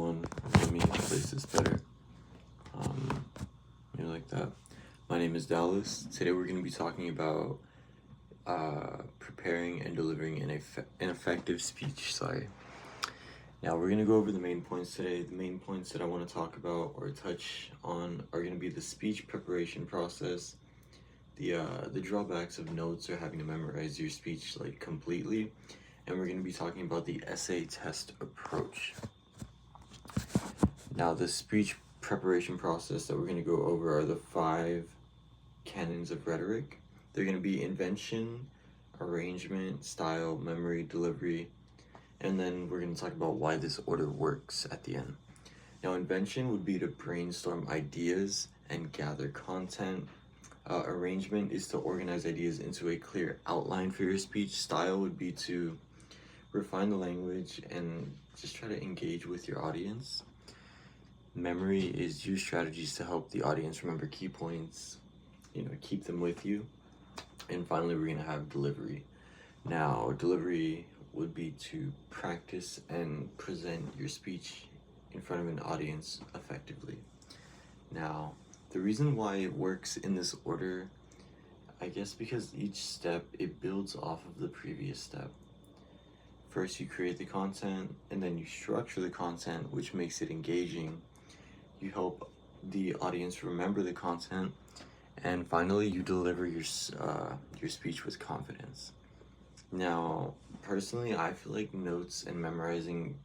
everyone. Let me place this better. Maybe like that. My name is Dallas. Today we're going to be talking about preparing and delivering an effective speech. Now we're going to go over the main points today. The main points that I want to talk about or touch on are going to be the speech preparation process, the drawbacks of notes or having to memorize your speech completely, and we're going to be talking about the essay test approach. Now the speech preparation process that we're going to go over are the 5 canons of rhetoric. They're going to be invention, arrangement, style, memory, delivery, and then we're going to talk about why this order works at the end. Now invention would be to brainstorm ideas and gather content. Arrangement is to organize ideas into a clear outline for your speech. Style would be to refine the language and just try to engage with your audience. Memory is use strategies to help the audience remember key points, keep them with you. And finally, we're going to have delivery. Now, delivery would be to practice and present your speech in front of an audience effectively. Now, the reason why it works in this order, I guess because each step, it builds off of the previous step. First, you create the content, and then you structure the content, which makes it engaging. You help the audience remember the content, and finally, you deliver your speech with confidence. Now, personally, I feel like notes and memorizing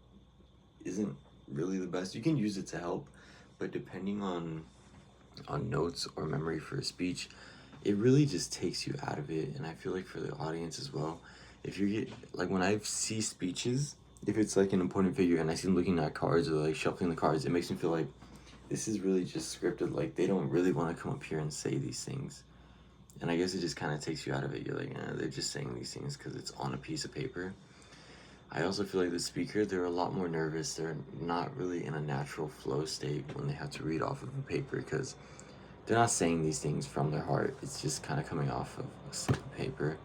isn't really the best. You can use it to help, but depending on notes or memory for a speech, it really just takes you out of it. And I feel like for the audience as well, if you get, when I see speeches, if it's an important figure and I see them looking at cards or shuffling the cards, it makes me feel like this is really just scripted. They don't really want to come up here and say these things. And I guess it just kind of takes you out of it. You're they're just saying these things because it's on a piece of paper. I also feel like the speaker, they're a lot more nervous. They're not really in a natural flow state when they have to read off of a paper because they're not saying these things from their heart. It's just kind of coming off of a slip of paper.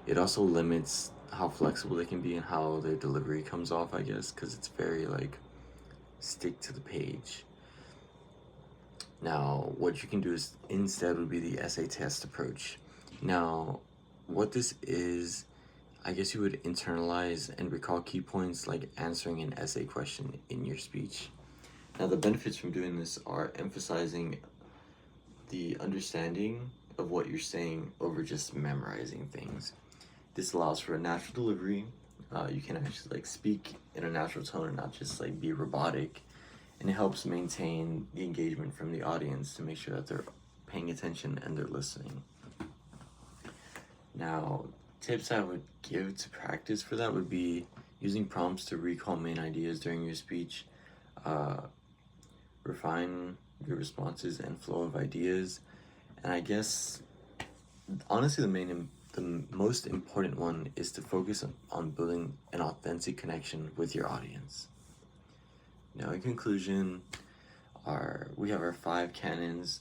It also limits how flexible they can be and how their delivery comes off, I guess, because it's very stick to the page. Now, what you can do is instead would be the essay test approach. Now, what this is, I guess you would internalize and recall key points like answering an essay question in your speech. Now, the benefits from doing this are emphasizing the understanding of what you're saying over just memorizing things. This allows for a natural delivery. You can actually speak in a natural tone and not just be robotic. And it helps maintain the engagement from the audience to make sure that they're paying attention and they're listening. Now, tips I would give to practice for that would be using prompts to recall main ideas during your speech, refine your responses and flow of ideas, and I guess, honestly, the most important one is to focus on building an authentic connection with your audience. Now, in conclusion, we have our 5 canons,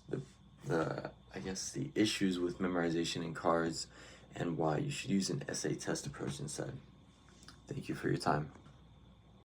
the issues with memorization in cards, and why you should use an essay test approach instead. Thank you for your time.